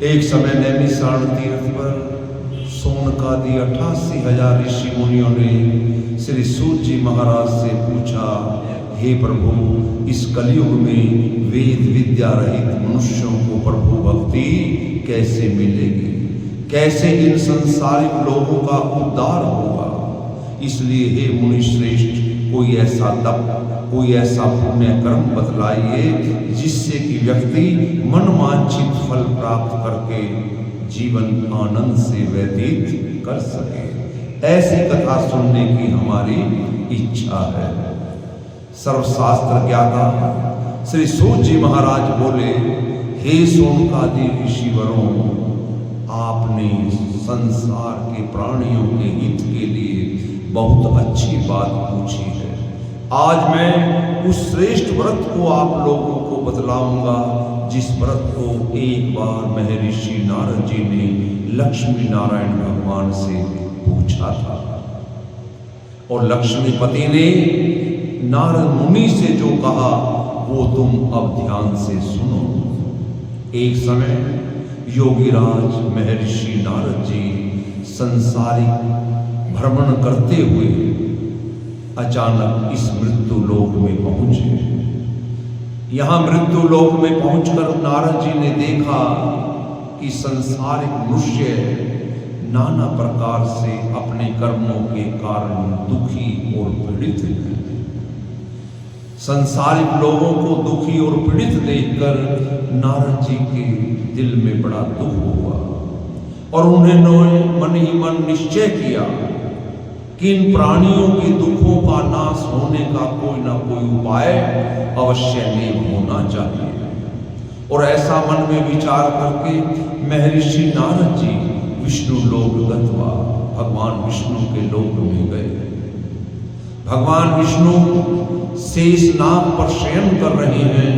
एक समय नैमिषारण तीर्थ पर सोनकादि 88,000 ऋषि मुनियों ने श्री सूत जी महाराज से पूछा, हे प्रभु, इस कलयुग में वेद विद्या रहित मनुष्यों को प्रभु भक्ति कैसे मिलेगी? कैसे इन संसारिक लोगों का उद्धार होगा? इसलिए हे मुनि श्रेष्ठ, कोई ऐसा तप, कोई ऐसा पुण्य कर्म बतलाइए जिससे कि व्यक्ति मनवांछित फल प्राप्त करके जीवन आनंद से व्यतीत कर सके। ऐसी कथा सुनने की हमारी इच्छा है। सर्वशास्त्र ज्ञाता श्री सूत जी महाराज बोले, हे सोनकादि ऋषिवरों, आपने संसार के प्राणियों के हित के लिए बहुत अच्छी बात पूछी है। आज मैं उस श्रेष्ठ व्रत को आप लोगों को बतलाऊंगा जिस व्रत को एक बार महर्षि नारद जी ने लक्ष्मी नारायण भगवान से पूछा था, और लक्ष्मीपति ने नारद मुनि से जो कहा वो तुम अब ध्यान से सुनो। एक समय योगीराज महर्षि नारद जी संसारिक भ्रमण करते हुए अचानक इस मृत्यु लोक में पहुंचे। यहां मृत्यु लोक में पहुंचकर नारद जी ने देखा कि संसारिक मनुष्य नाना प्रकार से अपने कर्मों के कारण दुखी और पीड़ित हैं। संसारिक लोगों को दुखी और पीड़ित देखकर नारद जी के दिल में बड़ा दुख हुआ, और उन्होंने मन ही मन निश्चय किया कि इन प्राणियों के दुखों का नाश होने का कोई ना कोई उपाय अवश्य में होना चाहिए। और ऐसा मन में विचार करके महर्षि नारद जी विष्णु लोक गत्वा भगवान विष्णु के लोक में गए। भगवान विष्णु शेषनाग पर शयन कर रहे हैं,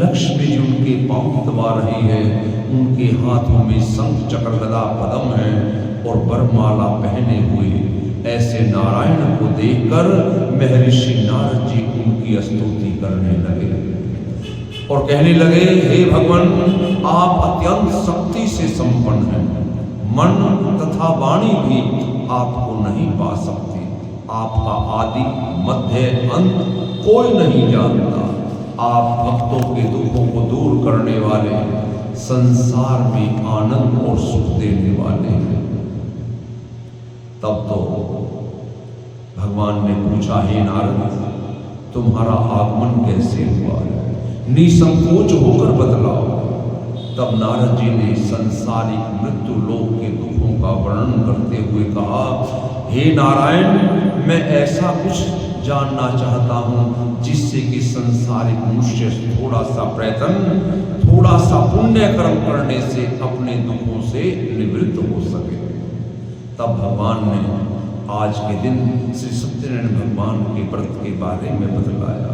लक्ष्मी जी उनके पांव दबा रही है, उनके हाथों में शंख चक्र गदा पद्म है और वरमाला पहने हुए ऐसे नारायण को देखकर महर्षि नारद जी उनकी स्तुति करने लगे और कहने लगे, हे भगवान, आप अत्यंत शक्ति से संपन्न हैं, मन तथा वाणी भी आपको नहीं पा सकती, आपका आदि मध्य अंत कोई नहीं जानता, आप भक्तों के दुखों को दूर करने वाले, संसार में आनंद और सुख देने वाले हैं। तब तो भगवान ने पूछा, हे नारद, तुम्हारा आगमन कैसे हुआ है? निसंकोच होकर बतलाओ। तब नारद जी ने संसारिक मृत्यु लोक के दुखों का वर्णन करते हुए कहा, हे नारायण, मैं ऐसा कुछ जानना चाहता हूँ जिससे कि संसारिक मनुष्य थोड़ा सा प्रयत्न, थोड़ा सा पुण्य कर्म करने से अपने दुखों से निवृत्त हो सके। तब भगवान ने आज के दिन श्री सत्यनारायण भगवान के व्रत के बारे में बतलाया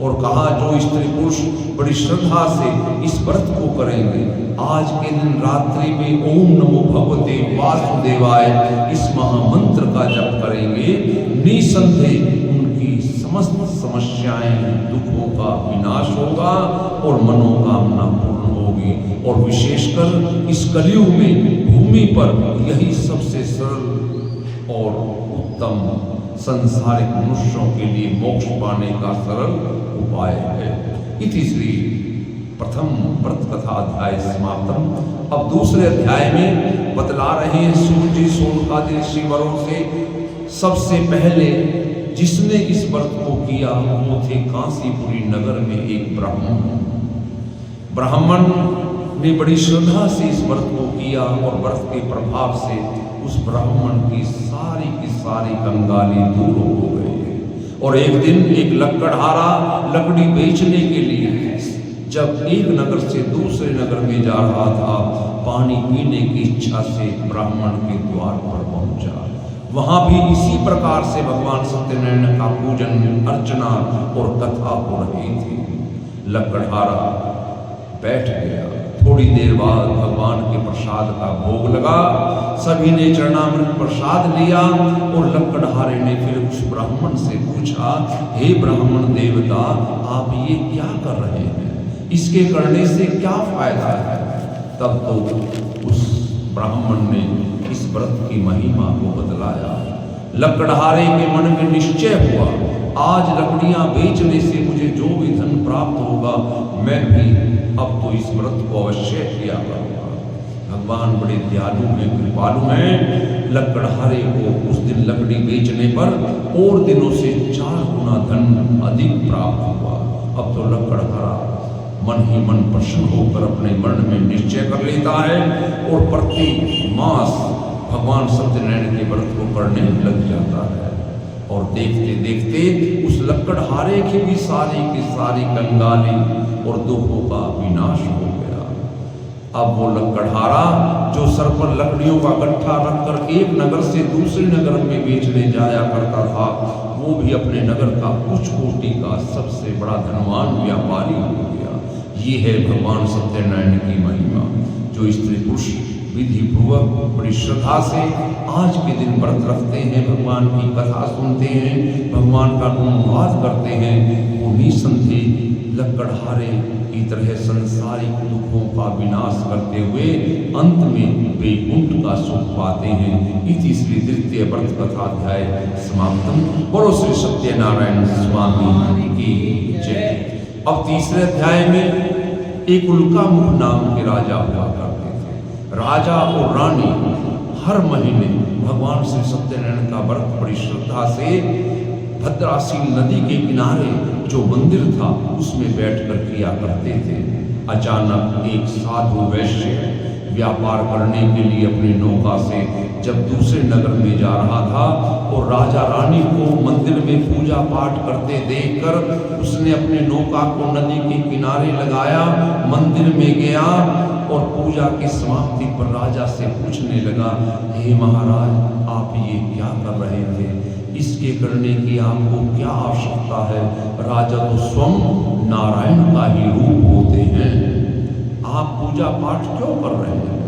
और कहा, जो स्त्री पुरुष बड़ी श्रद्धा से इस व्रत को करेंगे, आज के दिन रात्रि में ओम नमो भगवते वासुदेवाय इस महामंत्र का जप करेंगे, निसंदेह उनकी समस्त समस्याएं, दुखों का विनाश होगा और मनोकामना पूर्ण होगी। और विशेषकर इस कलयुग में भूमि पर यही सबसे सरल और उत्तम संसारिक मनुष्यों के लिए मोक्ष पाने का सरल उपाय है। इति श्री प्रथम व्रत कथा अध्याय समाप्तम। अब दूसरे अध्याय में बतला रहे हैं सूत जी सोनकादि ऋषिवरों से सबसे पहले जिसने इस व्रत को किया वो थे काशीपुरी नगर में एक ब्राह्मण ने बड़ी श्रद्धा से इस व्रत को किया और व्रत के प्रभाव से उस ब्राह्मण की सारी कंगाली दूर हो गई। और एक दिन एक लकड़हारा लकड़ी बेचने के लिए जब एक नगर से दूसरे नगर में जा रहा था, पानी पीने की इच्छा से ब्राह्मण के द्वार पर पहुंचा। वहां भी इसी प्रकार से भगवान सत्यनारायण का पूजन अर्चना और कथा हो रही थी। लकड़हारा बैठ गया। थोड़ी देर बाद भगवान के प्रसाद का भोग लगा। सभी ने चरणामृत प्रसाद लिया और लकड़हारे ने फिर उस ब्राह्मण से पूछा, हे ब्राह्मण देवता, आप ये क्या कर रहे हैं? इसके करने से क्या फायदा है? तब तो उस ब्राह्मण ने इस व्रत की महिमा को बतलाया। लकड़हारे के मन में निश्चय हुआ, आज लकड़ियां बेचने से मुझे जो भी धन प्राप्त होगा, मैं भी अब तो इस व्रत को अवश्य किया करूंगा। भगवान बड़े दयालु हैं, कृपालु हैं। लकड़हारे को उस दिन लकड़ी बेचने पर और दिनों से 4 गुना धन अधिक प्राप्त हुआ। अब तो लकड़हारा मन ही मन प्रसन्न होकर अपने मन में निश्चय कर लेता है और प्रति मास भगवान सत्यनारायण के व्रत को करने लग जाता है। और देखते देखते उस लकड़हारे की भी सारी कंगाली और दुखों का विनाश हो गया। अब वो लकड़हारा जो सर पर लकड़ियों का गट्ठा रखकर एक नगर से दूसरे नगर में बेचने जाया करता था, वो भी अपने नगर का कुछ कोटि का सबसे बड़ा धनवान व्यापारी हो गया। ये है भगवान सत्यनारायण की महिमा। जो स्त्री पुरुष विधि पूर्वक बड़ी श्रद्धा से आज के दिन व्रत रखते हैं, भगवान की कथा सुनते हैं, भगवान का गुणगान करते हैं, वो निसंदेह लकड़हारे की तरह संसारिक दुखों का विनाश करते हुए अंत में वैकुंठ का सुख पाते हैं। इति श्री द्वितीय व्रत कथा अध्याय समाप्तम। बोलो श्री सत्यनारायण स्वामी की जय। अब तीसरे अध्याय में एक उल्कामुख नाम के राजा हुआ करते थे। राजा और रानी हर महीने भगवान श्री सत्यनारायण का व्रत बड़ी श्रद्धा से भद्रासीन नदी के किनारे जो मंदिर था उसमें बैठकर किया करते थे। अचानक एक साधु वैश्य व्यापार करने के लिए अपनी नौका से जब दूसरे नगर में जा रहा था और राजा रानी को मंदिर में पूजा पाठ करते देखकर उसने अपने नौका को नदी के किनारे लगाया, मंदिर में गया और पूजा की समाप्ति पर राजा से पूछने लगा, हे महाराज, आप ये क्या कर रहे थे? इसके करने की आपको क्या आवश्यकता है? राजा तो स्वयं नारायण का ही रूप होते हैं, आप पूजा पाठ क्यों कर रहे हैं?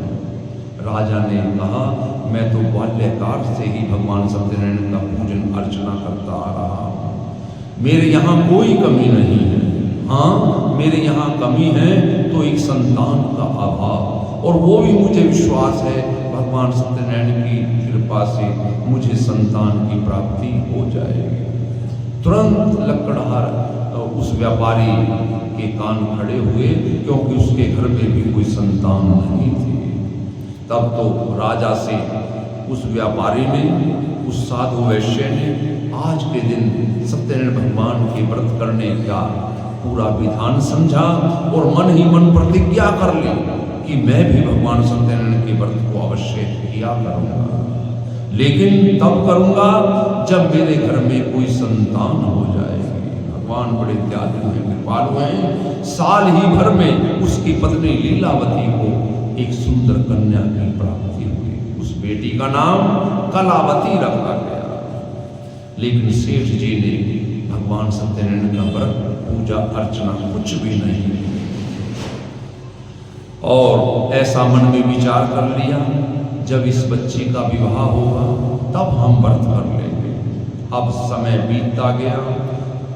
राजा ने कहा, मैं तो बाल्यकाल से ही भगवान सत्यनारायण का पूजन अर्चना करता आ रहा हूँ, मेरे यहाँ कोई कमी नहीं है। हाँ, मेरे यहाँ कमी है तो एक संतान का अभाव, और वो भी मुझे विश्वास है भगवान सत्यनारायण की कृपा से मुझे संतान की प्राप्ति हो जाएगी। तुरंत लकड़हार उस व्यापारी के कान खड़े हुए, क्योंकि उसके घर में भी कोई संतान नहीं थी। तब तो राजा से उस व्यापारी ने, उस साधु वैश्य ने आज के दिन सत्यनारायण भगवान के व्रत करने का पूरा विधान समझा और मन ही मन प्रतिज्ञा कर ली कि मैं भी भगवान सत्यनारायण के व्रत को अवश्य किया करूंगा, लेकिन तब करूंगा जब मेरे घर में कोई संतान हो जाएगी। भगवान बड़े दयालु हैं, कृपालु हैं। साल ही भर में उसकी पत्नी लीलावती को एक सुंदर कन्या की प्राप्ति हुई। उस बेटी का नाम कलावती रखा गया। लेकिन सेठ जी ने भगवान सत्यनारायण का व्रत, पूजा अर्चना कुछ भी नहीं, और ऐसा मन में विचार कर लिया जब इस बच्ची का विवाह होगा तब हम व्रत कर लेंगे। अब समय बीतता गया,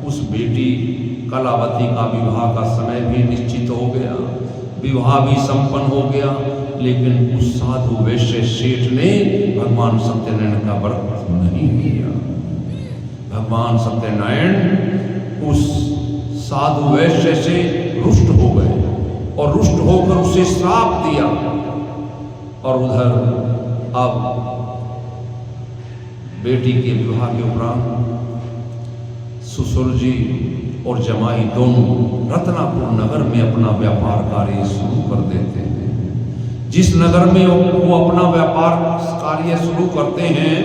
उस बेटी कलावती का विवाह का समय भी निश्चित हो गया, विवाह भी संपन्न हो गया। लेकिन उस साधु वैश्य सेठ ने भगवान सत्यनारायण का व्रत नहीं किया। भगवान सत्यनारायण उस साधु वैश्य से रुष्ट हो गए और रुष्ट होकर उसे श्राप दिया। और उधर अब बेटी के विवाह के उपरांत ससुर जी और जमाई दोनों रत्नापुर नगर में अपना व्यापार कार्य शुरू कर देते हैं। जिस नगर में वो अपना व्यापार कार्य शुरू करते हैं,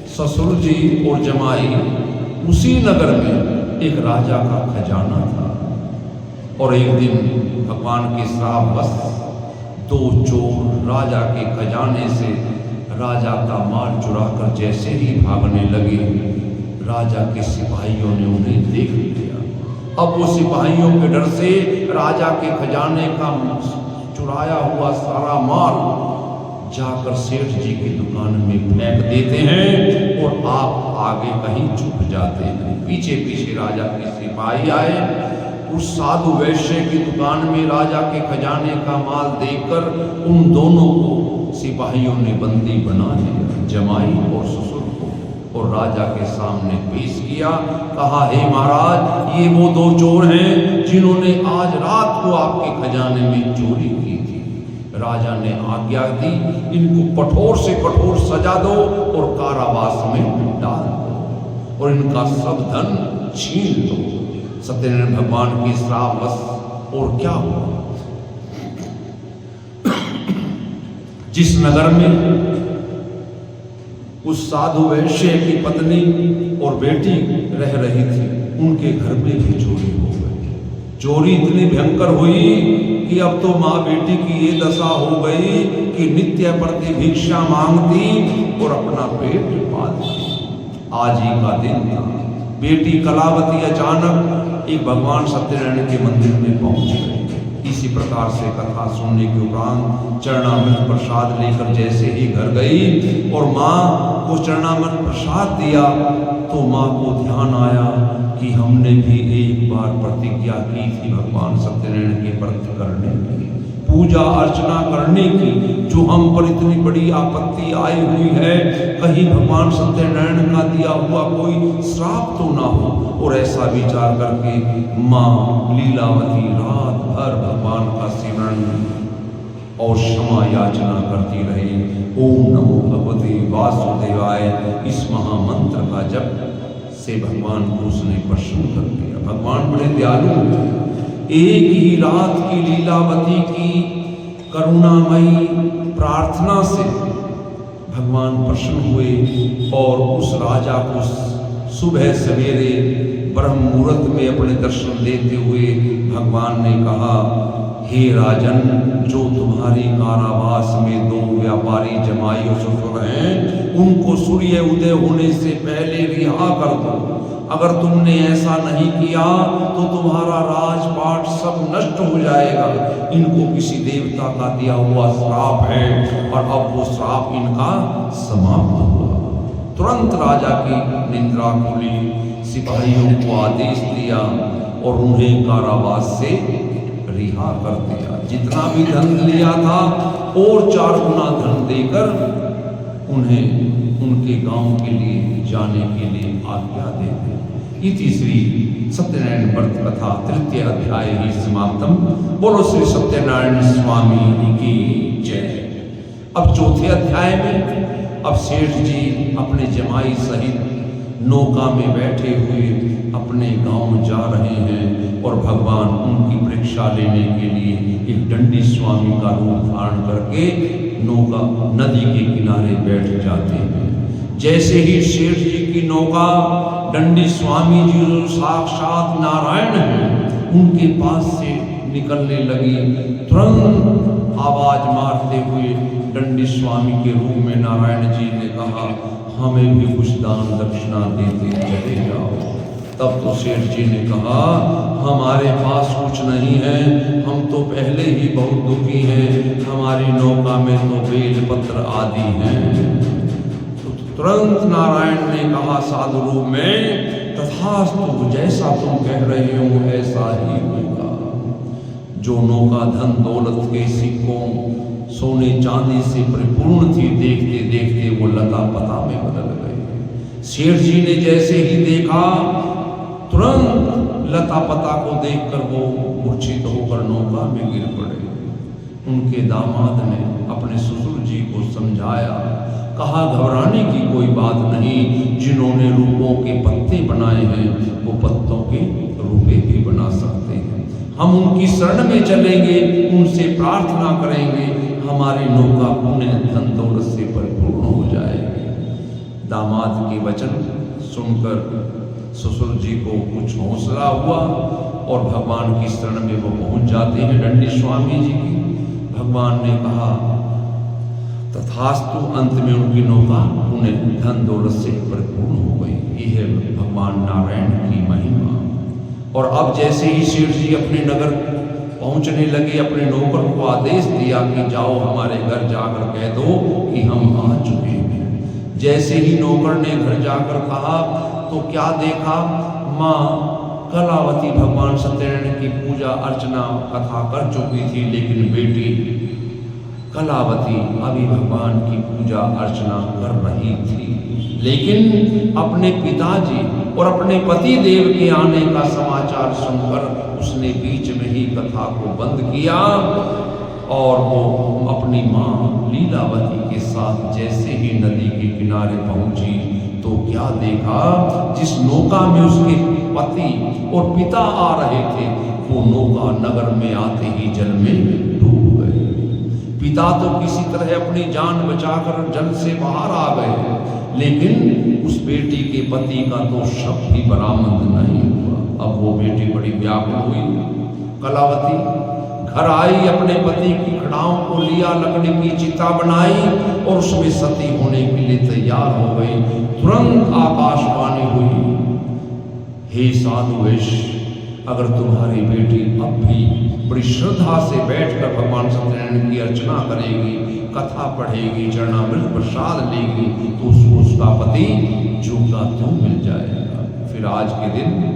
ससुर जी और जमाई, उसी नगर में एक राजा का खजाना था। और एक दिन भगवान के श्रापवश दो चोर राजा के खजाने से राजा का माल चुराकर जैसे ही भागने लगे, राजा के सिपाहियों ने उन्हें देख लिया। अब वो सिपाहियों के डर से राजा के खजाने का चुराया हुआ सारा माल जाकर सेठ जी की दुकान में फेंक देते हैं और आप आगे कहीं छुप जाते हैं। पीछे पीछे राजा के सिपाही आए, उस साधु वैश्य की दुकान में राजा के खजाने का माल देखकर उन दोनों को सिपाहियों ने बंदी बना लिया, जमाई और ससुर को, और राजा के सामने पेश किया। कहा, हे महाराज, ये वो दो चोर हैं जिन्होंने आज रात को आपके खजाने में चोरी की थी। राजा ने आज्ञा दी, इनको कठोर से कठोर सजा दो और कारावास में डाल दो और इनका सब धन छीन लो। सत्यनारायण भगवान के श्रापवश और क्या हुआ, जिस नगर में उस साधु वैश्य की पत्नी और बेटी रह रही थी, उनके घर में भी चोरी हो गई। चोरी इतनी भयंकर हुई कि अब तो माँ बेटी की ये दशा हो गई कि नित्य प्रति भिक्षा मांगती और अपना पेट पालती। आज ही का दिन था। बेटी कलावती अचानक एक भगवान सत्यनारायण के मंदिर में पहुंच गई। इसी प्रकार से कथा सुनने के उपरांत चरणामृत प्रसाद लेकर जैसे ही घर गई और माँ को चरणामृत प्रसाद दिया, तो माँ को ध्यान आया कि हमने भी एक बार प्रतिज्ञा की थी भगवान सत्यनारायण के व्रत करने की, पूजा अर्चना करने की, जो हम पर इतनी बड़ी आपत्ति आई हुई है, कहीं भगवान सत्यनारायण का दिया हुआ कोई श्राप तो ना हो। और ऐसा विचार करके माँ लीलावती रात भर भगवान का सिमरन और क्षमा याचना करती रही। ओम नमो भगवते वासुदेवाय, इस महामंत्र का जप से भगवान को उसने प्रसन्न कर दिया। भगवान बड़े दयालु हैं। एक ही रात की लीलावती की करुणामयी प्रार्थना से भगवान प्रसन्न हुए और उस राजा को सुबह सवेरे ब्रह्म मुहूर्त में अपने दर्शन देते हुए भगवान ने कहा, हे राजन, जो तुम्हारी कारावास में दो व्यापारी जमाई और ससुर हैं, उनको सूर्य उदय होने से पहले रिहा कर दो। अगर तुमने ऐसा नहीं किया तो तुम्हारा राजपाट सब नष्ट हो जाएगा। इनको किसी देवता का दिया हुआ श्राप है और अब वो श्राप इनका समाप्त हुआ। तुरंत राजा की निंद्रा खुली, सिपाहियों को आदेश दिया और उन्हें कारावास से रिहा कर दिया। जितना भी धन लिया था और 4 गुना धन देकर उन्हें उनके गांव के लिए जाने के लिए आज्ञा दे दी। इति श्री सत्यनारायण व्रत कथा तृतीय अध्याय ही समाप्तम। बोलो श्री सत्यनारायण स्वामी की जय। अब चौथे अध्याय में अब सेठ जी अपने जमाई सहित नौका में बैठे हुए अपने गांव जा रहे हैं और भगवान उनकी परीक्षा लेने के लिए एक दंडी स्वामी का रूप धारण करके नौका नदी के किनारे बैठ जाते हैं। जैसे ही शेठ जी की नौका दंडी स्वामी जी जो साक्षात नारायण हैं उनके पास से निकलने लगी, तुरंत आवाज मारते हुए दंडी स्वामी के रूप में नारायण जी ने कहा, हमें भी कुछ दान दक्षिणा देते चले जाओ। तब तो सेठ जी ने कहा, हमारे पास कुछ नहीं है, हम तो पहले ही बहुत दुखी हैं, हमारी नौका में तो बेलपत्र आदि हैं। तो तुरंत नारायण ने कहा साधु रूप में, तथास्तु, जैसा तुम कह रहे हो ऐसा ही होगा। जो नौका धन दौलत के सिक्कों सोने चांदी से परिपूर्ण थी, देखते देखते वो लता पता में बदल गई। शेठ जी ने जैसे ही देखा, तुरंत लता पता को देखकर वो मूर्छित होकर नौका में गिर पड़े। उनके दामाद ने अपने ससुर जी को समझाया, कहा घबराने की कोई बात नहीं, जिन्होंने रूपों के पत्ते बनाए हैं वो पत्तों के रूपे भी बना सकते हैं। हम उनकी शरण में चलेंगे, उनसे प्रार्थना करेंगे, हमारी नौका पुण्य धन दौलत से परिपूर्ण हो जाएगी। दामाद के वचन सुनकर ससुर जी को कुछ हौसला हुआ और भगवान की शरण में वो पहुंच जाते हैं दंडी स्वामी जी की। भगवान ने कहा तथास्तु, अंत में उनकी नौका पुण्य धन दौलत से परिपूर्ण हो गई। यह है भगवान नारायण की महिमा। और अब जैसे ही शेठ जी अपने नगर पहुंचने लगे, अपने नौकर को आदेश दिया कि जाओ हमारे घर जाकर कह दो कि हम आ चुके हैं। जैसे ही नौकर ने घर जाकर कहा तो क्या देखा, माँ कलावती भगवान सत्यनारायण की पूजा अर्चना कथा कर चुकी थी, लेकिन बेटी कलावती अभी भगवान की पूजा अर्चना कर रही थी। लेकिन अपने पिताजी और अपने पति देव के आने का समाचार सुनकर उसने बीच में ही कथा को बंद किया और वो अपनी माँ लीलावती के साथ जैसे ही नदी के किनारे पहुंची तो क्या देखा, जिस नौका में उसके पति और पिता आ रहे थे वो नौका नगर में आते ही जल में डूब गई। पिता तो किसी तरह अपनी जान बचाकर जल से बाहर आ गए, लेकिन उस बेटी के पति का तो शव भी बरामद नहीं हुआ। अब वो बेटी बड़ी व्याकुल हुई। कलावती घर आई, अपने पति की खड़ाओं को लिया, लकड़ी की चिता बनाई और उसमें सती होने के लिए तैयार हो गई। तुरंत आकाशवाणी हुई, हे साधुवेश, अगर तुम्हारी बेटी अब भी बड़ी श्रद्धा से बैठकर भगवान सत्यनारायण की अर्चना करेगी, कथा पढ़ेगी, चरणामृत प्रसाद लेगी तो उसको उसका पति जूगा तो मिल जाएगा। फिर आज के दिन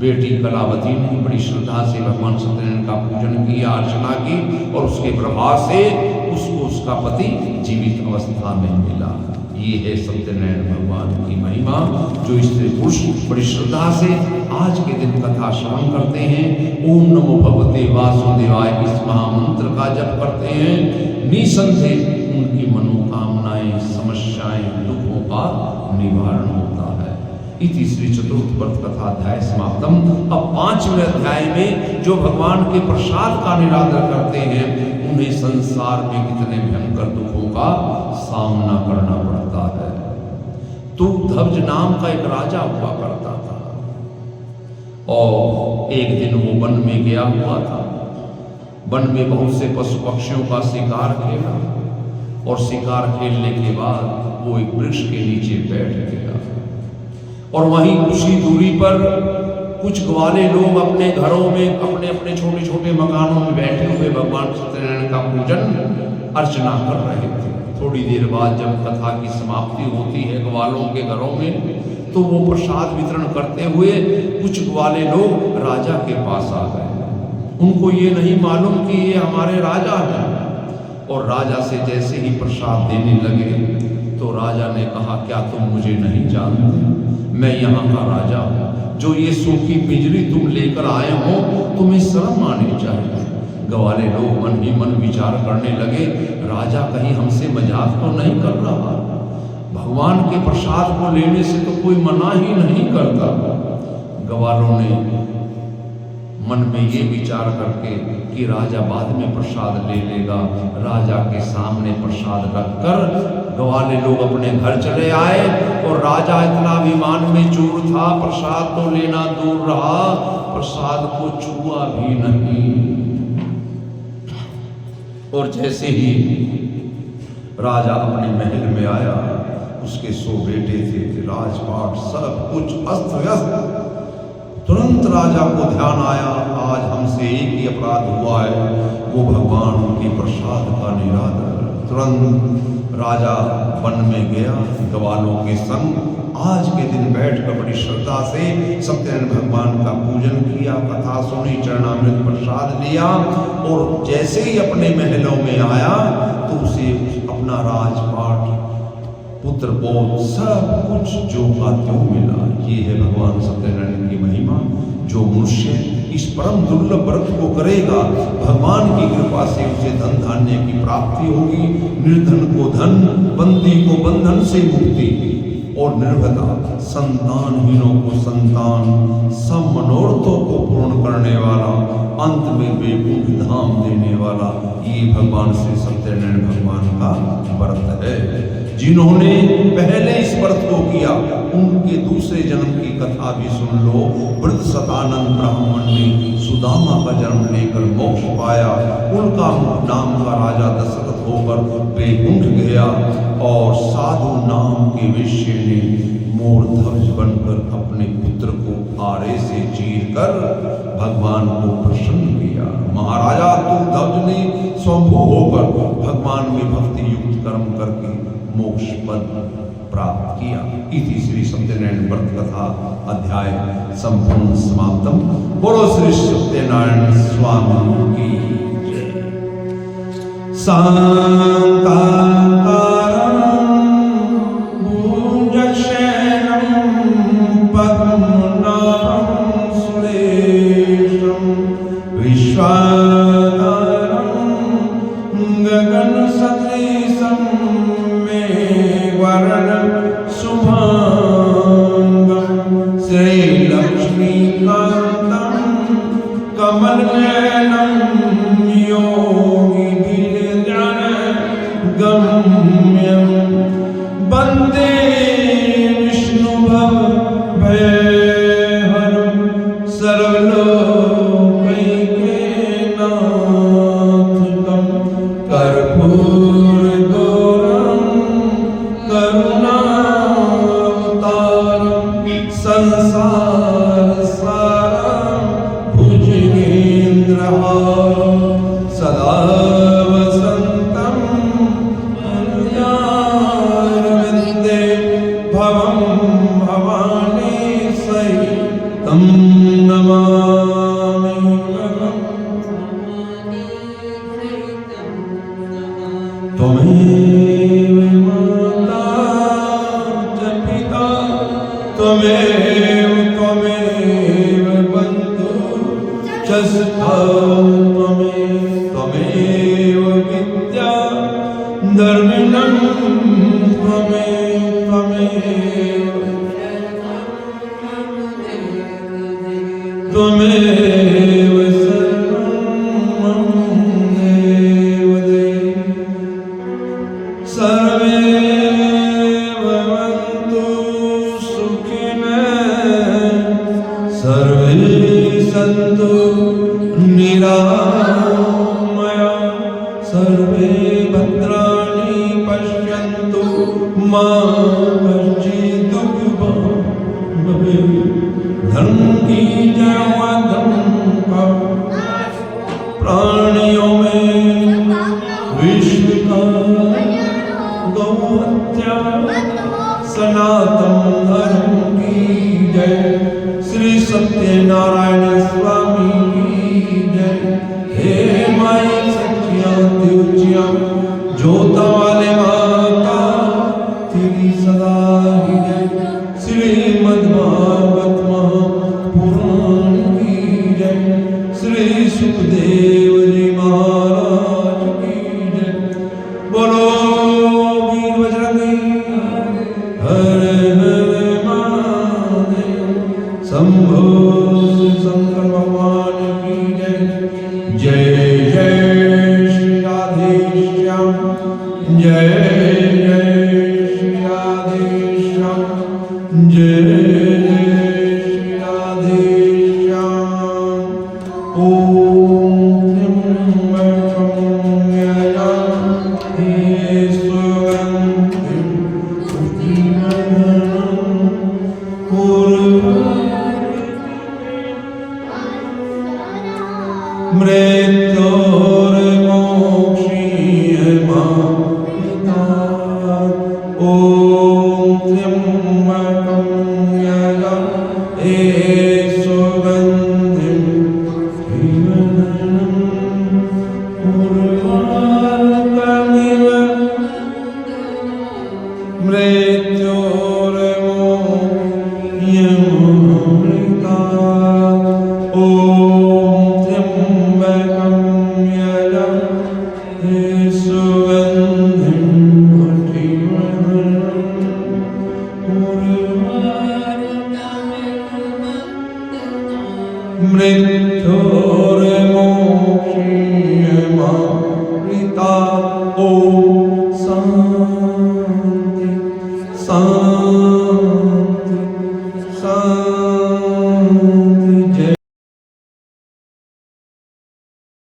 बेटी कलावती ने बड़ी श्रद्धा से भगवान सत्यनारायण का पूजन किया, अर्चना की और उसके प्रभाव से उसको उसका पति जीवित अवस्था में मिला। ये है सत्यनारायण भगवान की महिमा, जो स्त्री पुरुष बड़ी श्रद्धा से आज के दिन कथा श्रवण करते हैं, ओम नमो भगवते वासुदेवाय इस महामंत्र का जप करते हैं, निसंदेह उनकी मनोकामनाएं, समस्याएं, दुखों का निवारण होता है। इति श्री चतुर्थ व्रत कथा अध्याय समाप्तम। अब 5वें अध्याय में जो भगवान के प्रसाद का निरादर करते हैं उन्हें संसार में कितने भयंकर दुखों का सामना करना पड़ता है। तुगध्वज नाम का एक राजा हुआ करता था और एक दिन वो वन में गया हुआ था। वन में बहुत से पशु पक्षियों का शिकार खेला और शिकार खेलने के बाद वो एक वृक्ष के नीचे बैठ गया और वहीं कुछ ही दूरी पर कुछ ग्वाले लोग अपने घरों में, अपने अपने छोटे छोटे मकानों में बैठे हुए भगवान सत्यनारायण का पूजन अर्चना कर रहे थे। थोड़ी देर बाद जब कथा की समाप्ति होती है ग्वालों के घरों में, तो वो प्रसाद वितरण करते हुए कुछ ग्वाले लोग राजा के पास आ गए। उनको ये नहीं मालूम कि ये हमारे राजा हैं और राजा से जैसे ही प्रसाद देने लगे तो राजा ने कहा, क्या तुम मुझे नहीं जानते? मैं यहाँ का राजा हूँ। जो ये सूखी पिंजरी तुम लेकर आए हो, तुम्हें शर्म आनी चाहिए। ग्वाले लोग मन ही मन विचार करने लगे, राजा कहीं हमसे मजाक तो नहीं कर रहा, भगवान के प्रसाद को लेने से तो कोई मना ही नहीं करता। ग्वालों ने मन में ये विचार करके कि राजा बाद में प्रसाद ले लेगा, राजा के सामने प्रसाद रखकर ग्वाले लोग अपने घर चले आए। और राजा इतना अभिमान में चूर था, प्रसाद तो लेना दूर रहा, प्रसाद को छुआ भी नहीं। और जैसे ही राजा अपने महल में आया, उसके 100 बेटे थे, राजपाट सब कुछ अस्त व्यस्त। तुरंत राजा को ध्यान आया, आज हमसे एक ही अपराध हुआ है, वो भगवान के प्रसाद का निरादर। तुरंत राजा वन में गया ग्वालों के संग। आज के दिन बैठकर बड़ी श्रद्धा से सत्यनारायण भगवान का पूजन किया, कथा सुनी, चरणामृत प्रसाद लिया। और जैसे ही अपने महलों में आया तो उसे अपना राजपाट, पुत्र बोध, सब कुछ जो का त्यों मिला। ये है भगवान सत्यनारायण की महिमा। जो मनुष्य इस परम दुर्लभ व्रत को करेगा, भगवान की कृपा से उसे धन धान्य की प्राप्ति होगी, निर्धन को धन, बंदी को बंधन से मुक्ति और निर्भयता, संतानहीनों को संतान, सब मनोरथों को पूर्ण करने वाला, अंत में वैकुंठ धाम देने वाला, ये भगवान श्री सत्यनारायण भगवान का व्रत है। जिन्होंने पहले इस व्रत को किया, उनके दूसरे जन्म की कथा भी सुन लो। वृद्ध सतानंद ब्राह्मण ने सुदामा का जन्म लेकर मोक्ष पाया, उनका नाम का राजा दशरथ होकर वैकुंठ गया। और साधु नाम के वेश्य ने मोर ध्वज बनकर अपने पुत्र को आरे से चीरकर भगवान को प्रसन्न किया। महाराजा तुम ध्वज ने स्वयंभू होकर भगवान में भक्ति युक्त कर्म करके मोक्ष पद प्राप्त किया। इति श्री सत्यनारायण व्रत कथा अध्याय संपूर्ण समाप्तम। बोलो श्री सत्यनारायण स्वामी की जय। श्रीमद्भागवत जय जय श्री राधे श्याम, जय जय श्री राधे श्याम, जय जय श्री राधे श्याम। ओम त्र्यंबकं यजामहे सुगन्धिं पुष्टिवर्धनं मृत्योर्मोक्षीयमामृतात्। ॐ त्र्यंबकं यजामहे सुगन्धिं पुष्टिवर्धनं उर्वारुकमिव मृत्योर्मोक्षीयमामृतात्। ॐ त्र्यंबकं यजामहे सुगन्धिं पुष्टिवर्धनं उर्वारुकमिव मृत्योर्मोक्षीयमामृतात्।